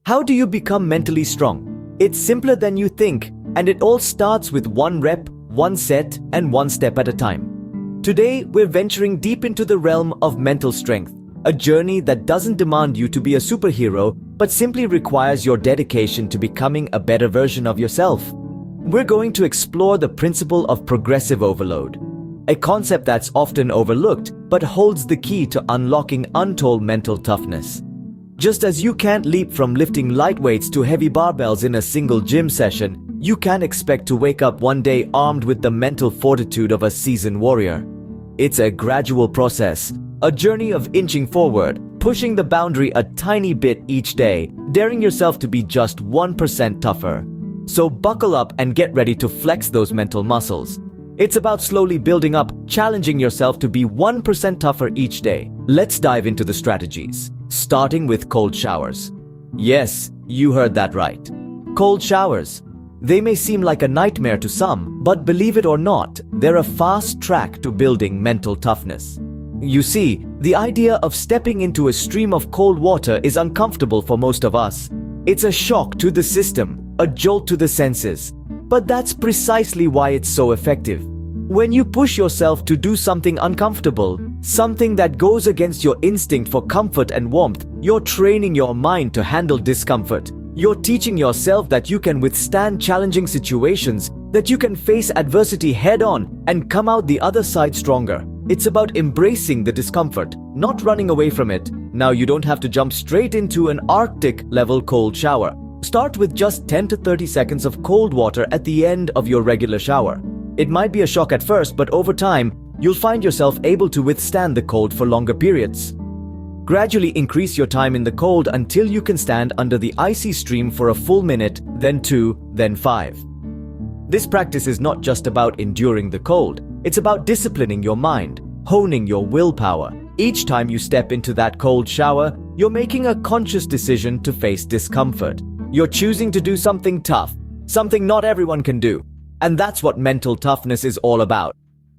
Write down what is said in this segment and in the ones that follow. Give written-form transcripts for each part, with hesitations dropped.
How do you become mentally strong? It's simpler than you think, and it all starts with one rep, one set, and one step at a time. Today, we're venturing deep into the realm of mental strength, a journey that doesn't demand you to be a superhero, but simply requires your dedication to becoming a better version of yourself. We're going to explore the principle of progressive overload, a concept that's often overlooked, but holds the key to unlocking untold mental toughness. Just as you can't leap from lifting light weights to heavy barbells in a single gym session, you can't expect to wake up one day armed with the mental fortitude of a seasoned warrior. It's a gradual process, a journey of inching forward, pushing the boundary a tiny bit each day, daring yourself to be just 1% tougher. So buckle up and get ready to flex those mental muscles. It's about slowly building up, challenging yourself to be 1% tougher each day. Let's dive into the strategies, starting with cold showers. Yes, you heard that right. Cold showers. They may seem like a nightmare to some, but believe it or not, they're a fast track to building mental toughness. You see, the idea of stepping into a stream of cold water is uncomfortable for most of us. It's a shock to the system, a jolt to the senses. But that's precisely why it's so effective. When you push yourself to do something uncomfortable, something that goes against your instinct for comfort and warmth, you're training your mind to handle discomfort. You're teaching yourself that you can withstand challenging situations, that you can face adversity head-on and come out the other side stronger. It's about embracing the discomfort, not running away from it. Now you don't have to jump straight into an Arctic-level cold shower. Start with just 10 to 30 seconds of cold water at the end of your regular shower. It might be a shock at first, but over time, you'll find yourself able to withstand the cold for longer periods. Gradually increase your time in the cold until you can stand under the icy stream for a full minute, then 2, then 5. This practice is not just about enduring the cold, it's about disciplining your mind, honing your willpower. Each time you step into that cold shower, you're making a conscious decision to face discomfort. You're choosing to do something tough, something not everyone can do. And that's what mental toughness is all about.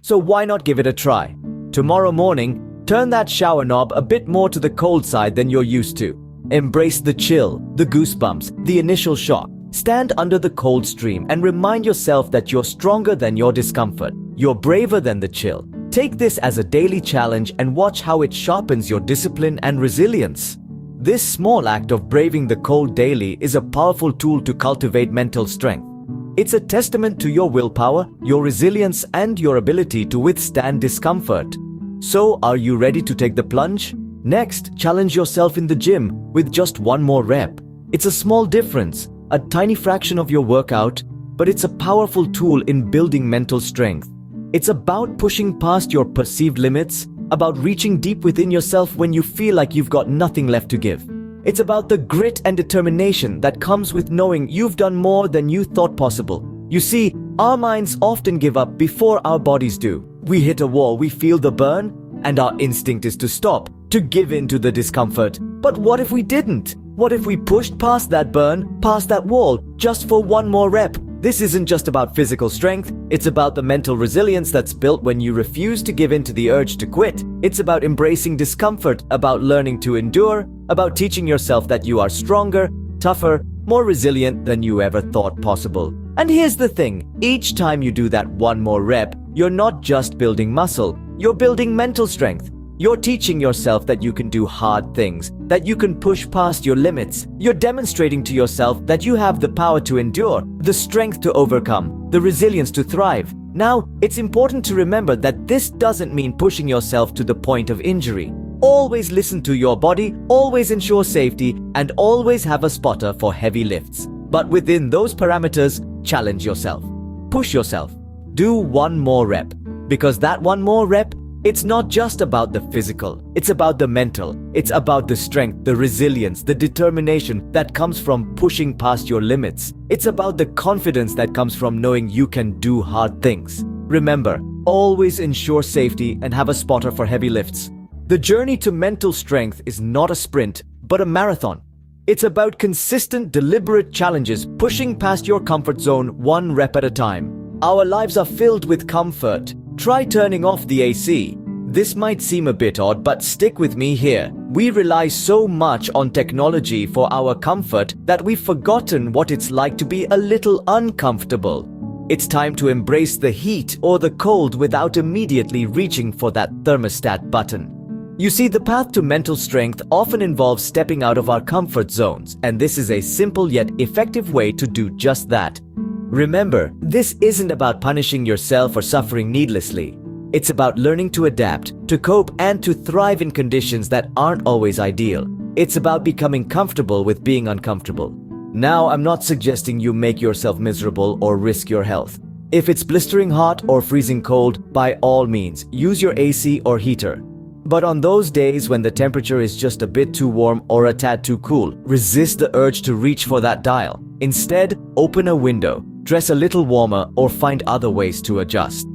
So why not give it a try? Tomorrow morning, turn that shower knob a bit more to the cold side than you're used to. Embrace the chill, the goosebumps, the initial shock. Stand under the cold stream and remind yourself that you're stronger than your discomfort. You're braver than the chill. Take this as a daily challenge and watch how it sharpens your discipline and resilience. This small act of braving the cold daily is a powerful tool to cultivate mental strength. It's a testament to your willpower, your resilience, and your ability to withstand discomfort. So, are you ready to take the plunge? Next, challenge yourself in the gym with just one more rep. It's a small difference, a tiny fraction of your workout, but it's a powerful tool in building mental strength. It's about pushing past your perceived limits, about reaching deep within yourself when you feel like you've got nothing left to give. It's about the grit and determination that comes with knowing you've done more than you thought possible. You see, our minds often give up before our bodies do. We hit a wall, we feel the burn, and our instinct is to stop, to give in to the discomfort. But what if we didn't? What if we pushed past that burn, past that wall, just for one more rep? This isn't just about physical strength, it's about the mental resilience that's built when you refuse to give in to the urge to quit. It's about embracing discomfort, about learning to endure, about teaching yourself that you are stronger, tougher, more resilient than you ever thought possible. And here's the thing, each time you do that one more rep, you're not just building muscle, you're building mental strength. You're teaching yourself that you can do hard things, that you can push past your limits. You're demonstrating to yourself that you have the power to endure, the strength to overcome, the resilience to thrive. Now, it's important to remember that this doesn't mean pushing yourself to the point of injury. Always listen to your body, always ensure safety, and always have a spotter for heavy lifts. But within those parameters, challenge yourself. Push yourself. Do one more rep. Because that one more rep, it's not just about the physical, it's about the mental. It's about the strength, the resilience, the determination that comes from pushing past your limits. It's about the confidence that comes from knowing you can do hard things. Remember, always ensure safety and have a spotter for heavy lifts. The journey to mental strength is not a sprint, but a marathon. It's about consistent, deliberate challenges, pushing past your comfort zone one rep at a time. Our lives are filled with comfort. Try turning off the AC. This might seem a bit odd, but stick with me here. We rely so much on technology for our comfort that we've forgotten what it's like to be a little uncomfortable. It's time to embrace the heat or the cold without immediately reaching for that thermostat button. You see, the path to mental strength often involves stepping out of our comfort zones, and this is a simple yet effective way to do just that. Remember, this isn't about punishing yourself or suffering needlessly. It's about learning to adapt, to cope, and to thrive in conditions that aren't always ideal. It's about becoming comfortable with being uncomfortable. Now, I'm not suggesting you make yourself miserable or risk your health. If it's blistering hot or freezing cold, by all means, use your AC or heater. But on those days when the temperature is just a bit too warm or a tad too cool, resist the urge to reach for that dial. Instead, open a window, dress a little warmer, or find other ways to adjust.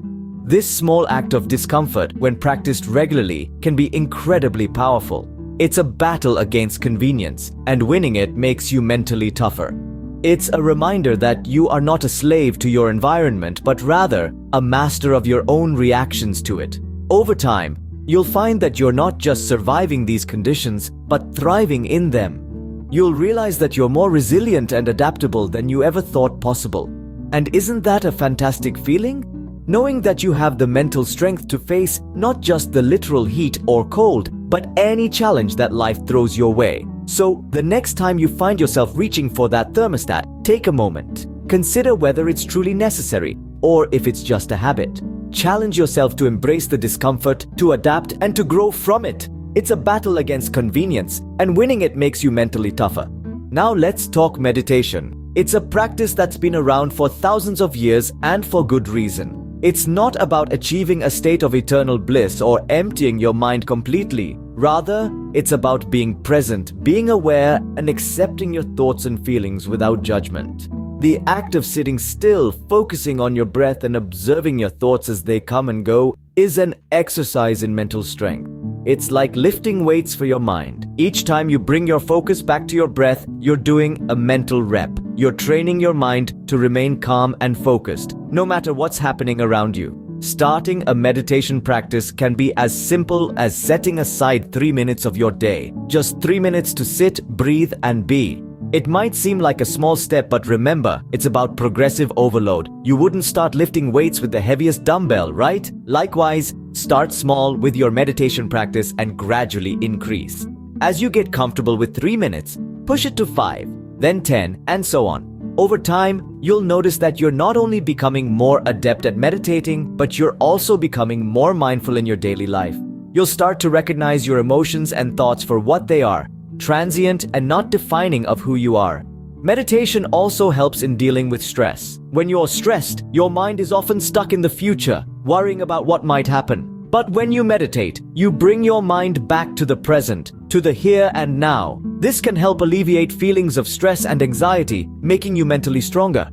This small act of discomfort, when practiced regularly, can be incredibly powerful. It's a battle against convenience, and winning it makes you mentally tougher. It's a reminder that you are not a slave to your environment, but rather a master of your own reactions to it. Over time, you'll find that you're not just surviving these conditions, but thriving in them. You'll realize that you're more resilient and adaptable than you ever thought possible. And isn't that a fantastic feeling? Knowing that you have the mental strength to face not just the literal heat or cold, but any challenge that life throws your way. So, the next time you find yourself reaching for that thermostat, take a moment. Consider whether it's truly necessary, or if it's just a habit. Challenge yourself to embrace the discomfort, to adapt, and to grow from it. It's a battle against convenience, and winning it makes you mentally tougher. Now let's talk meditation. It's a practice that's been around for thousands of years, and for good reason. It's not about achieving a state of eternal bliss or emptying your mind completely. Rather, it's about being present, being aware, and accepting your thoughts and feelings without judgment. The act of sitting still, focusing on your breath and observing your thoughts as they come and go is an exercise in mental strength. It's like lifting weights for your mind. Each time you bring your focus back to your breath, you're doing a mental rep. You're training your mind to remain calm and focused, no matter what's happening around you. Starting a meditation practice can be as simple as setting aside 3 minutes of your day. Just 3 minutes to sit, breathe, and be. It might seem like a small step, but remember, it's about progressive overload. You wouldn't start lifting weights with the heaviest dumbbell, right? Likewise, start small with your meditation practice and gradually increase. As you get comfortable with 3 minutes, push it to 5, then 10, and so on. Over time, you'll notice that you're not only becoming more adept at meditating, but you're also becoming more mindful in your daily life. You'll start to recognize your emotions and thoughts for what they are, transient and not defining of who you are. Meditation also helps in dealing with stress. When you're stressed, your mind is often stuck in the future, worrying about what might happen. But when you meditate, you bring your mind back to the present, to the here and now. This can help alleviate feelings of stress and anxiety, making you mentally stronger.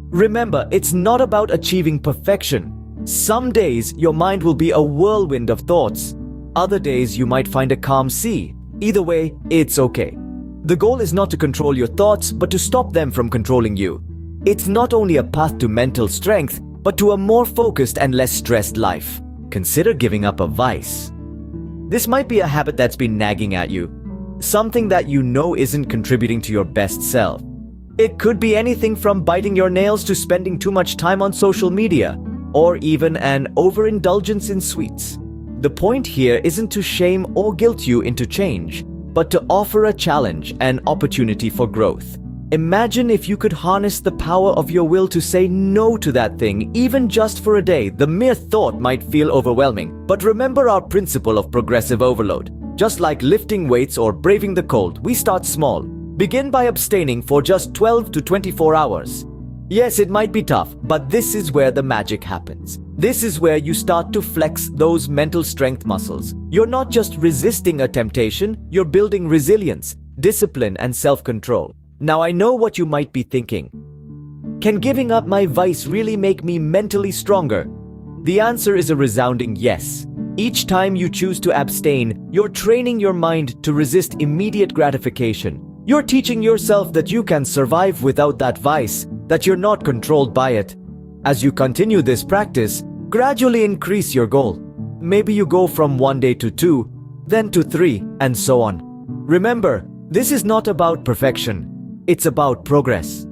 Remember, it's not about achieving perfection. Some days, your mind will be a whirlwind of thoughts. Other days, you might find a calm sea. Either way, it's okay. The goal is not to control your thoughts, but to stop them from controlling you. It's not only a path to mental strength, but to a more focused and less stressed life. Consider giving up a vice. This might be a habit that's been nagging at you, something that you know isn't contributing to your best self. It could be anything from biting your nails to spending too much time on social media, or even an overindulgence in sweets. The point here isn't to shame or guilt you into change, but to offer a challenge, an opportunity for growth. Imagine if you could harness the power of your will to say no to that thing, even just for a day. The mere thought might feel overwhelming, but remember our principle of progressive overload. Just like lifting weights or braving the cold, we start small. Begin by abstaining for just 12 to 24 hours. Yes, it might be tough, but this is where the magic happens. This is where you start to flex those mental strength muscles. You're not just resisting a temptation, you're building resilience, discipline, and self-control. Now I know what you might be thinking. Can giving up my vice really make me mentally stronger? The answer is a resounding yes. Each time you choose to abstain, you're training your mind to resist immediate gratification. You're teaching yourself that you can survive without that vice, that you're not controlled by it. As you continue this practice, gradually increase your goal. Maybe you go from 1 day to 2, then to 3, and so on. Remember, this is not about perfection, it's about progress.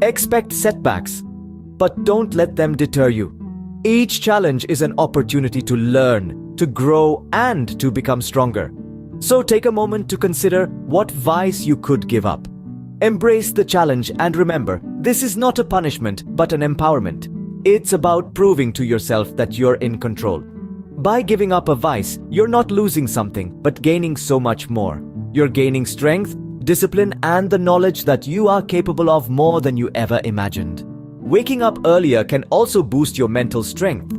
Expect setbacks, but don't let them deter you. Each challenge is an opportunity to learn, to grow, and to become stronger. So take a moment to consider what vice you could give up. Embrace the challenge and remember, this is not a punishment but an empowerment. It's about proving to yourself that you're in control. By giving up a vice, you're not losing something but gaining so much more. You're gaining strength, discipline, and the knowledge that you are capable of more than you ever imagined. Waking up earlier can also boost your mental strength.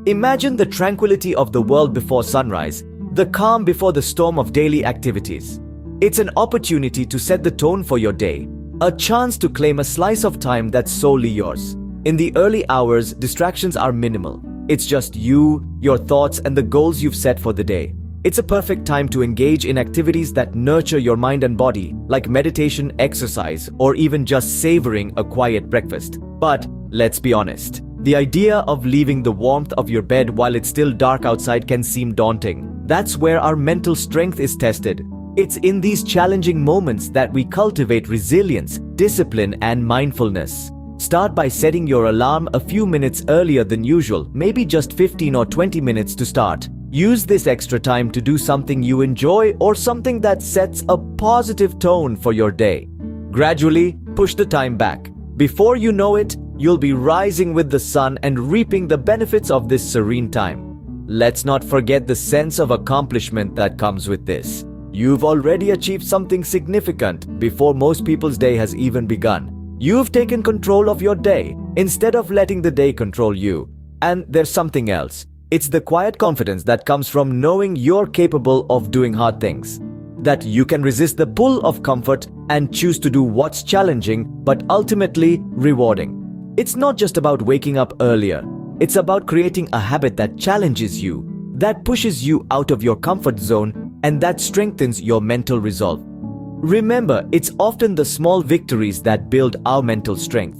Imagine the tranquility of the world before sunrise, the calm before the storm of daily activities. It's an opportunity to set the tone for your day, a chance to claim a slice of time that's solely yours. In the early hours, distractions are minimal. It's just you, your thoughts, and the goals you've set for the day. It's a perfect time to engage in activities that nurture your mind and body, like meditation, exercise, or even just savoring a quiet breakfast. But let's be honest, the idea of leaving the warmth of your bed while it's still dark outside can seem daunting. That's where our mental strength is tested. It's in these challenging moments that we cultivate resilience, discipline, and mindfulness. Start by setting your alarm a few minutes earlier than usual, maybe just 15 or 20 minutes to start. Use this extra time to do something you enjoy or something that sets a positive tone for your day. Gradually, push the time back. Before you know it, you'll be rising with the sun and reaping the benefits of this serene time. Let's not forget the sense of accomplishment that comes with this. You've already achieved something significant before most people's day has even begun. You've taken control of your day instead of letting the day control you. And there's something else. It's the quiet confidence that comes from knowing you're capable of doing hard things. That you can resist the pull of comfort and choose to do what's challenging but ultimately rewarding. It's not just about waking up earlier. It's about creating a habit that challenges you, that pushes you out of your comfort zone, and that strengthens your mental resolve. Remember, it's often the small victories that build our mental strength.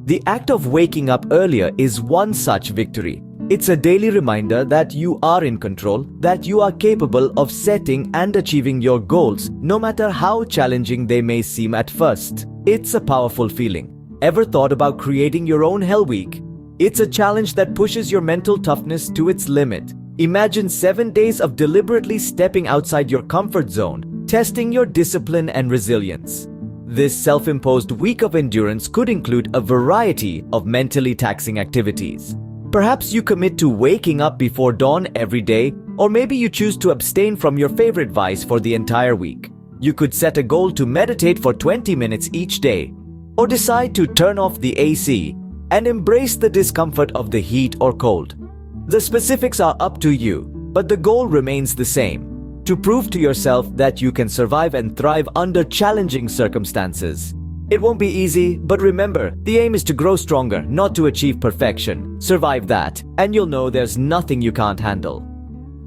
The act of waking up earlier is one such victory. It's a daily reminder that you are in control, that you are capable of setting and achieving your goals, no matter how challenging they may seem at first. It's a powerful feeling. Ever thought about creating your own Hell Week? It's a challenge that pushes your mental toughness to its limit. Imagine 7 days of deliberately stepping outside your comfort zone, testing your discipline and resilience. This self-imposed week of endurance could include a variety of mentally taxing activities. Perhaps you commit to waking up before dawn every day, or maybe you choose to abstain from your favorite vice for the entire week. You could set a goal to meditate for 20 minutes each day, or decide to turn off the AC and embrace the discomfort of the heat or cold. The specifics are up to you, but the goal remains the same: to prove to yourself that you can survive and thrive under challenging circumstances. It won't be easy, but remember, the aim is to grow stronger, not to achieve perfection. Survive that, and you'll know there's nothing you can't handle.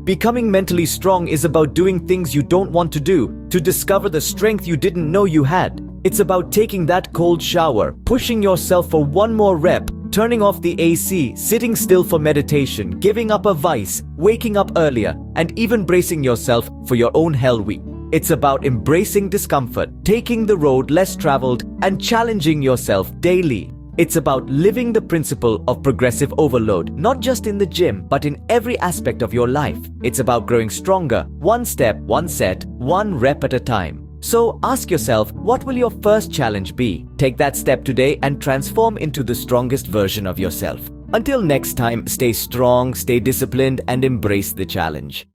Becoming mentally strong is about doing things you don't want to do, to discover the strength you didn't know you had. It's about taking that cold shower, pushing yourself for one more rep, turning off the AC, sitting still for meditation, giving up a vice, waking up earlier, and even bracing yourself for your own Hell Week. It's about embracing discomfort, taking the road less traveled, and challenging yourself daily. It's about living the principle of progressive overload, not just in the gym, but in every aspect of your life. It's about growing stronger, one step, one set, one rep at a time. So ask yourself, what will your first challenge be? Take that step today and transform into the strongest version of yourself. Until next time, stay strong, stay disciplined, and embrace the challenge.